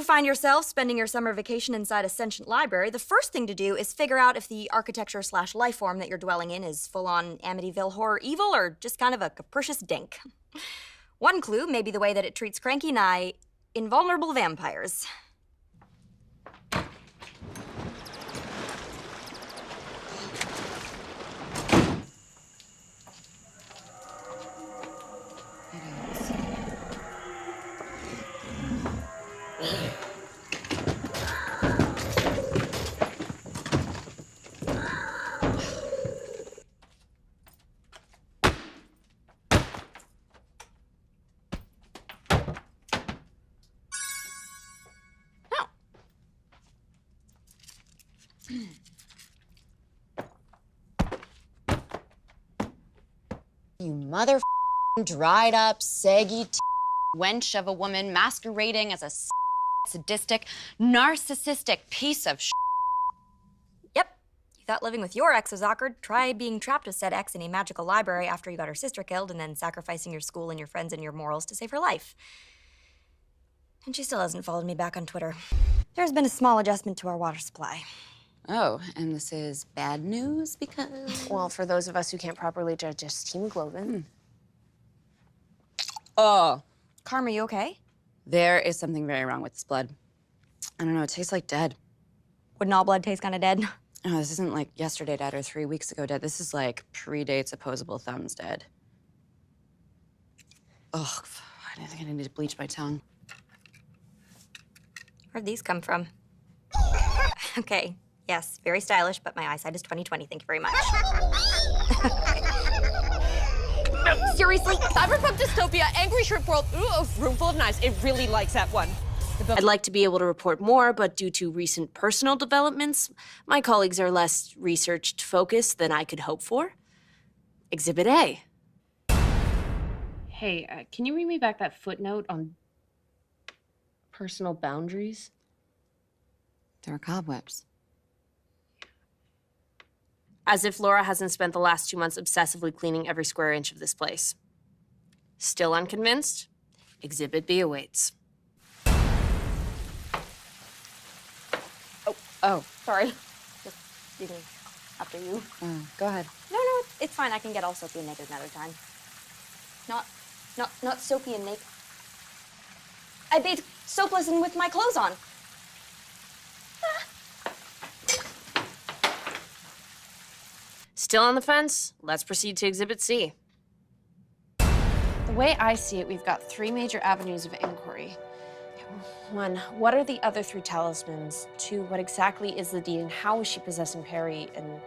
find yourself spending your summer vacation inside a sentient library, the first thing to do is figure out if the architecture/life form that you're dwelling in is full-on Amityville horror evil or just kind of a capricious dink. One clue may be the way that it treats cranky, nigh invulnerable vampires. You mother-f***ing dried-up, saggy wench of a woman masquerading as a sadistic, narcissistic piece of shit. Yep. You thought living with your ex was awkward? Try being trapped with said ex in a magical library after you got her sister killed and then sacrificing your school and your friends and your morals to save her life. And she still hasn't followed me back on Twitter. There's been a small adjustment to our water supply. Oh, and this is bad news because... Well, for those of us who can't properly digest hemoglobin. Oh. Carm, are you okay? There is something very wrong with this blood. I don't know, it tastes like dead. Wouldn't all blood taste kind of dead? No, this isn't like yesterday dead or 3 weeks ago dead. This is like predates opposable thumbs dead. Ugh, I think I need to bleach my tongue. Where'd these come from? Okay, yes, very stylish, but my eyesight is 20/20. Thank you very much. No, seriously? Cyberpunk dystopia, angry shrimp world, ooh, a room full of knives. It really likes that one. I'd like to be able to report more, but due to recent personal developments, my colleagues are less research-focused than I could hope for. Exhibit A. Hey, can you read me back that footnote on personal boundaries? There are cobwebs. As if Laura hasn't spent the last 2 months obsessively cleaning every square inch of this place. Still unconvinced? Exhibit B awaits. Oh, Sorry. Just leaving after you. go ahead. No, it's fine. I can get all soapy and naked another time. Not soapy and naked. I bathe soapless and with my clothes on. Still on the fence? Let's proceed to Exhibit C. The way I see it, we've got 3 major avenues of inquiry. 1, what are the other 3 talismans? 2, what exactly is the deed and how is she possessing Perry? And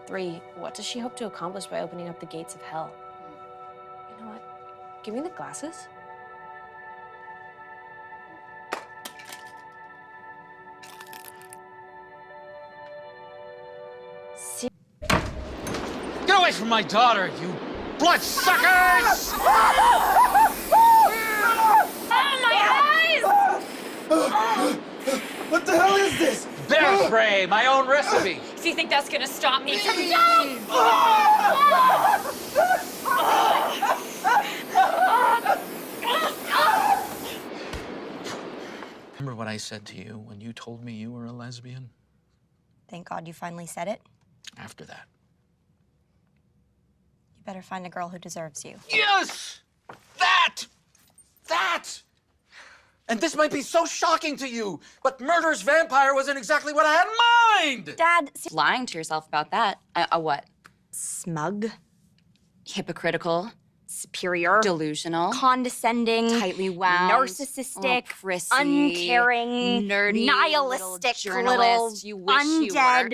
3, what does she hope to accomplish by opening up the gates of hell? You know what? Give me the glasses. Get away from my daughter, you bloodsuckers! What the hell is this? Bear spray, my own recipe. Do you think that's gonna stop me from... Remember what I said to you when you told me you were a lesbian? Thank God you finally said it. After that. You better find a girl who deserves you. Yes! That! And this might be so shocking to you, but murderous vampire wasn't exactly what I had in mind! Dad, Lying to yourself about that. What? smug, Hypocritical, superior, delusional, condescending, tightly wound, narcissistic, prissy, uncaring, nerdy, nihilistic, little journalist you wish undead. you were.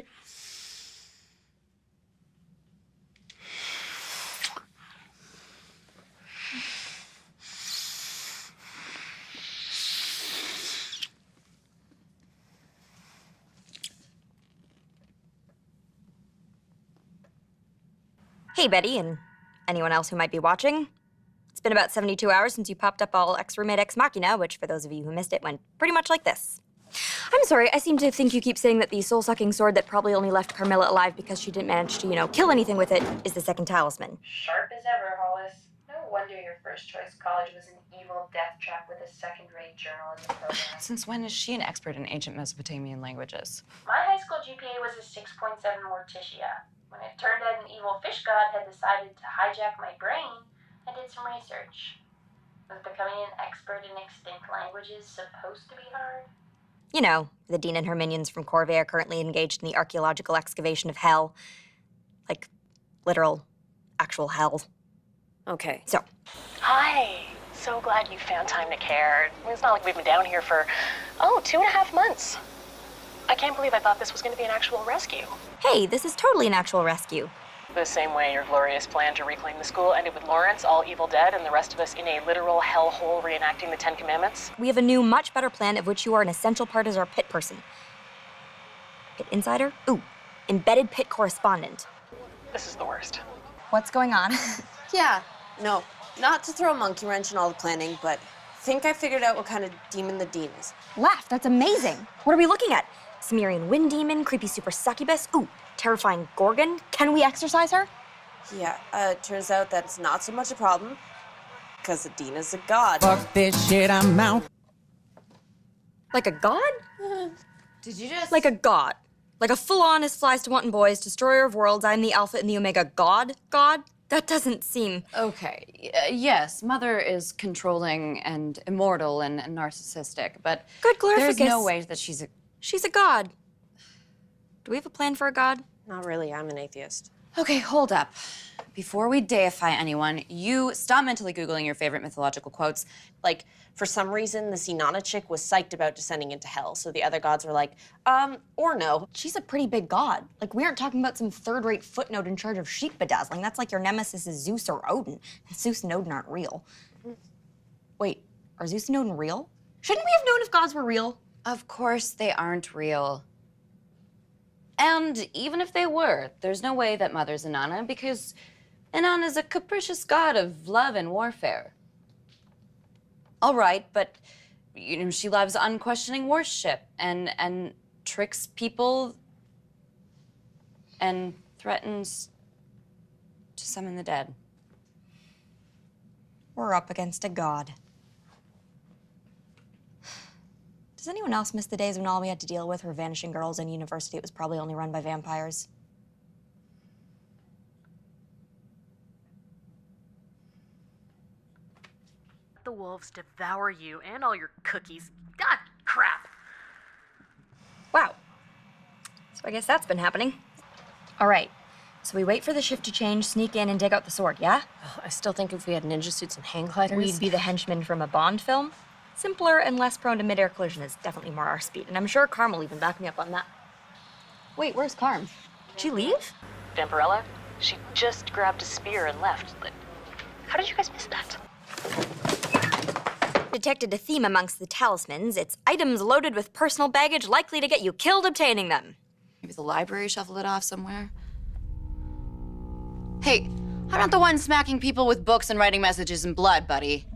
Hey, Betty, and anyone else who might be watching. It's been about 72 hours since you popped up all ex-roommate ex-machina, which, for those of you who missed it, went pretty much like this. I'm sorry, I seem to think you keep saying that the soul-sucking sword that probably only left Carmilla alive because she didn't manage to, kill anything with it is the second talisman. Sharp as ever, Hollis. No No wonder your first choice college was an evil death trap with a second-rate journalism program. Since when is she an expert in ancient Mesopotamian languages? My high school GPA was a 6.7 Morticia. When it turned out an evil fish god had decided to hijack my brain, I did some research. Was becoming an expert in extinct languages supposed to be hard? You know, the dean and her minions from Corvée are currently engaged in the archaeological excavation of hell. Like, literal, actual hell. Okay. So, Hi. So glad you found time to care. It's not like we've been down here for, 2.5 months. I can't believe I thought this was going to be an actual rescue. hey, this is totally an actual rescue. The same way your glorious plan to reclaim the school ended with Lawrence, all evil dead, and the rest of us in a literal hellhole reenacting the Ten Commandments. We have a new, much better plan of which you are an essential part as our pit person. Pit insider? Ooh, embedded pit correspondent. This is the worst. What's going on? Yeah, no, not to throw a monkey wrench in all the planning, but think I figured out what kind of demon the dean is. Laugh, that's amazing. What are we looking at? Sumerian wind demon, creepy super succubus, ooh, terrifying gorgon. Can we exorcise her? Yeah, turns out that's not so much a problem, because the dean is a god. Fuck this shit, I'm out. Like a god? Did you just... Like a god. Like a full-on as flies to wanton boys, destroyer of worlds, I'm the alpha and the omega god? God? That doesn't seem... Okay, yes, Mother is controlling and immortal and narcissistic, but Good there's glorificus. no way that she's a... She's a god. Do we have a plan for a god? Not really, I'm an atheist. Okay, hold up. Before we deify anyone, you stop mentally Googling your favorite mythological quotes. Like, for some reason, the Sinana chick was psyched about descending into hell, so the other gods were like, or no. She's a pretty big god. Like, we aren't talking about some third-rate footnote in charge of sheep bedazzling. That's like your nemesis is Zeus or Odin. And Zeus and Odin aren't real. Wait, are Zeus and Odin real? Shouldn't we have known if gods were real? Of course they aren't real. And even if they were, there's no way that Mother's Inanna, because Inanna's a capricious god of love and warfare. All right, but she loves unquestioning worship and tricks people and threatens to summon the dead. We're up against a god. Does anyone else miss the days when all we had to deal with were vanishing girls in university? It was probably only run by vampires. The wolves devour you and all your cookies. God, crap. Wow. So I guess that's been happening. All right. So we wait for the shift to change, sneak in, and dig out the sword, yeah? I still think if we had ninja suits and hang gliders... We'd be the henchmen from a Bond film. Simpler and less prone to mid-air collision is definitely more our speed, and I'm sure Carm will even back me up on that. Wait, where's Carm? Did she leave? Vampirella, she just grabbed a spear and left. How did you guys miss that? Detected a theme amongst the talismans. It's items loaded with personal baggage likely to get you killed obtaining them. Maybe the library shuffled it off somewhere. Hey, I'm not the one smacking people with books and writing messages in blood, buddy.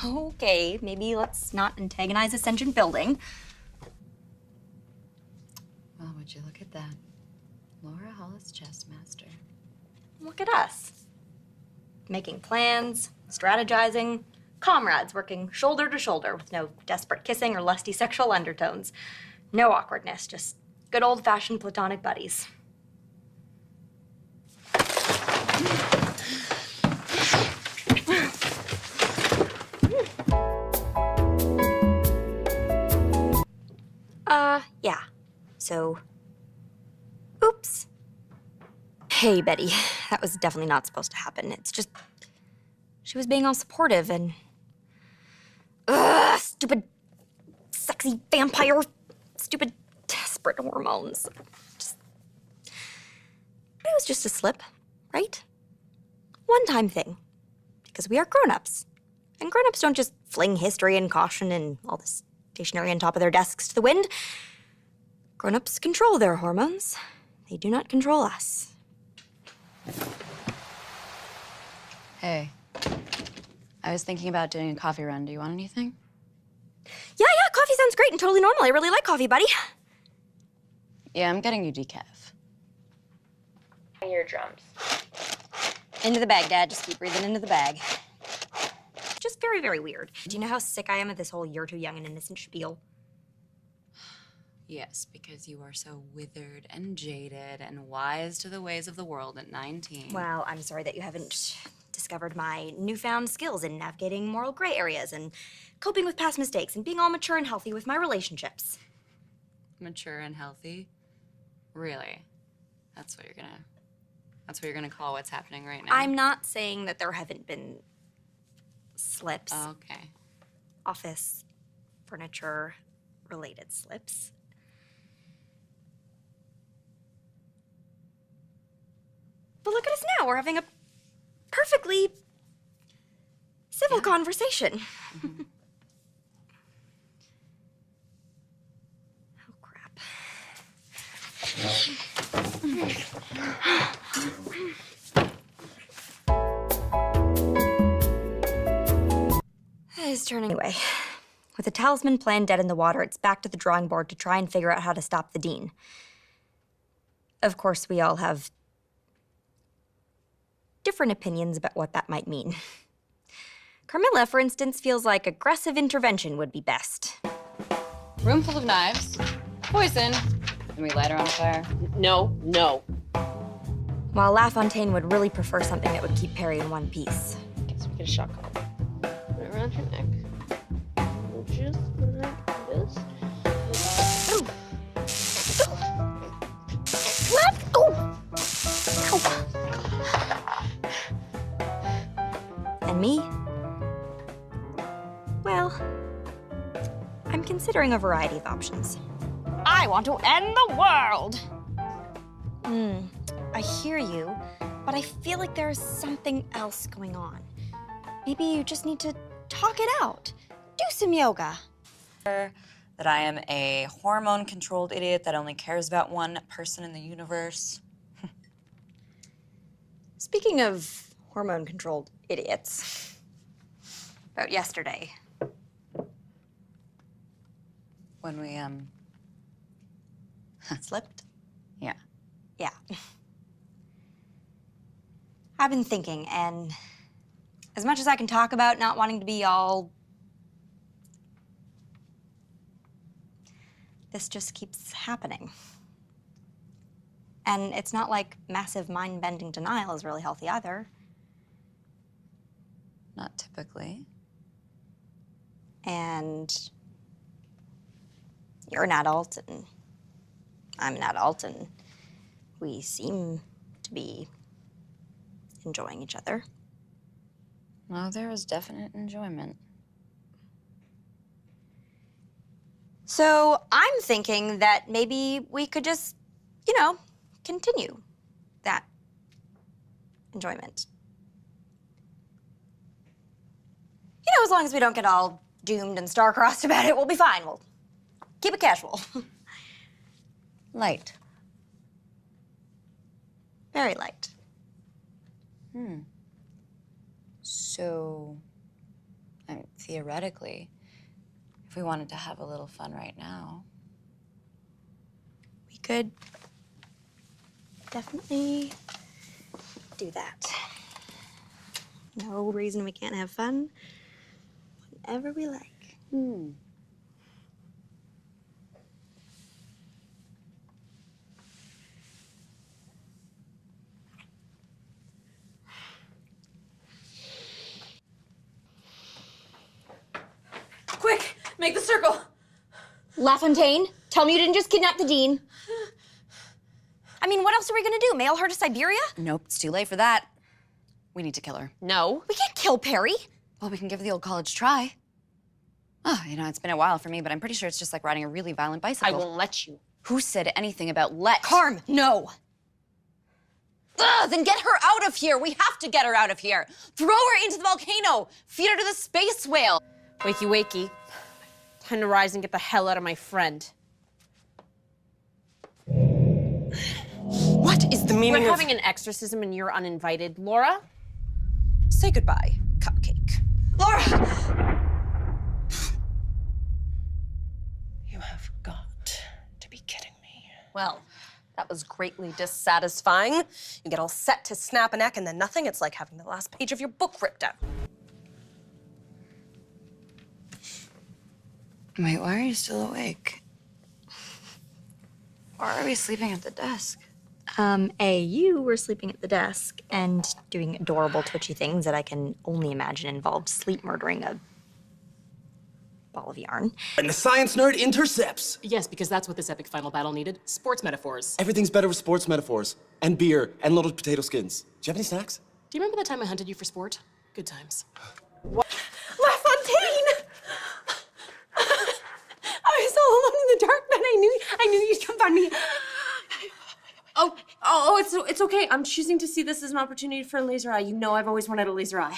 Okay, maybe let's not antagonize a sentient building. Well, would you look at that? Laura Hollis, chess master. Look at us. Making plans, strategizing, comrades working shoulder to shoulder with no desperate kissing or lusty sexual undertones. No awkwardness, just good old-fashioned platonic buddies. Yeah. So, oops. Hey, Betty. That was definitely not supposed to happen. It's just, she was being all supportive and... Ugh, stupid, sexy vampire, stupid, desperate hormones. But it was just a slip, right? One-time thing. Because we are grown-ups. And grown-ups don't just fling history and caution and all this stationery on top of their desks to the wind. Grown-ups control their hormones. They do not control us. Hey, I was thinking about doing a coffee run. Do you want anything? Yeah, coffee sounds great and totally normal. I really like coffee, buddy. Yeah, I'm getting you decaf. Eardrums. Into the bag, Dad. Just keep breathing into the bag. very, very weird. Do you know how sick I am of this whole "you're too young and innocent" spiel? Yes, because you are so withered and jaded and wise to the ways of the world at 19. Well, I'm sorry that you haven't discovered my newfound skills in navigating moral gray areas and coping with past mistakes and being all mature and healthy with my relationships. Mature and healthy? Really? That's what you're gonna call what's happening right now? I'm not saying that there haven't been slips. Oh, okay. Office furniture related slips. But look at us now. We're having a perfectly civil conversation. Mm-hmm. Oh, crap. It's turning away. With the talisman plan dead in the water, it's back to the drawing board to try and figure out how to stop the dean. Of course, we all have different opinions about what that might mean. Carmilla, for instance, feels like aggressive intervention would be best. Room full of knives, poison, and we light her on fire. No, no. While LaFontaine would really prefer something that would keep Perry in one piece. Okay, so we get a shot collar. Put it around her neck. Just like this. Let's go! And me? Well, I'm considering a variety of options. I want to end the world! I hear you, but I feel like there's something else going on. Maybe you just need to talk it out. Do some yoga. That I am a hormone-controlled idiot that only cares about one person in the universe. Speaking of hormone-controlled idiots, about yesterday. When we, slipped? Yeah. Yeah. I've been thinking, and as much as I can talk about not wanting to be all... this just keeps happening. And it's not like massive mind-bending denial is really healthy either. Not typically. And you're an adult, and I'm an adult, and we seem to be enjoying each other. No, there is definite enjoyment. So I'm thinking that maybe we could just, continue that enjoyment. As long as we don't get all doomed and star-crossed about it, we'll be fine. We'll keep it casual. Light. Very light. So, theoretically, if we wanted to have a little fun right now, We could definitely do that. No reason we can't have fun whenever we like. Quick, make the circle. LaFontaine, tell me you didn't just kidnap the dean. I mean, what else are we gonna do? Mail her to Siberia? nope, it's too late for that. We need to kill her. No. We can't kill Perry. Well, we can give the old college try. Oh, it's been a while for me, but I'm pretty sure it's just like riding a really violent I bicycle. won't let you. Who said anything about let? Carm, no. Ugh, then get her out of here. We have to get her out of here. Throw her into the volcano. Feed her to the space whale. Wakey, wakey. Time to rise and get the hell out of my friend. What is the meaning We're of... having an exorcism and you're uninvited. Laura? Say goodbye, cupcake. Laura! You have got to be kidding me. Well, that was greatly dissatisfying. You get all set to snap a neck and then nothing. It's like having the last page of your book ripped out. Wait, why are you still awake? Why are we sleeping at the desk? You were sleeping at the desk and doing adorable twitchy things that I can only imagine involved sleep murdering a ball of yarn. And the science nerd intercepts. Yes, because that's what this epic final battle needed. Sports metaphors. Everything's better with sports metaphors. And beer and loaded potato skins. Do you have any snacks? Do you remember that time I hunted you for sport? Good times. LaFontaine! I was all alone in the dark, but I knew you'd come find me. Oh, it's okay. I'm choosing to see this as an opportunity for a laser eye. You know I've always wanted a laser eye.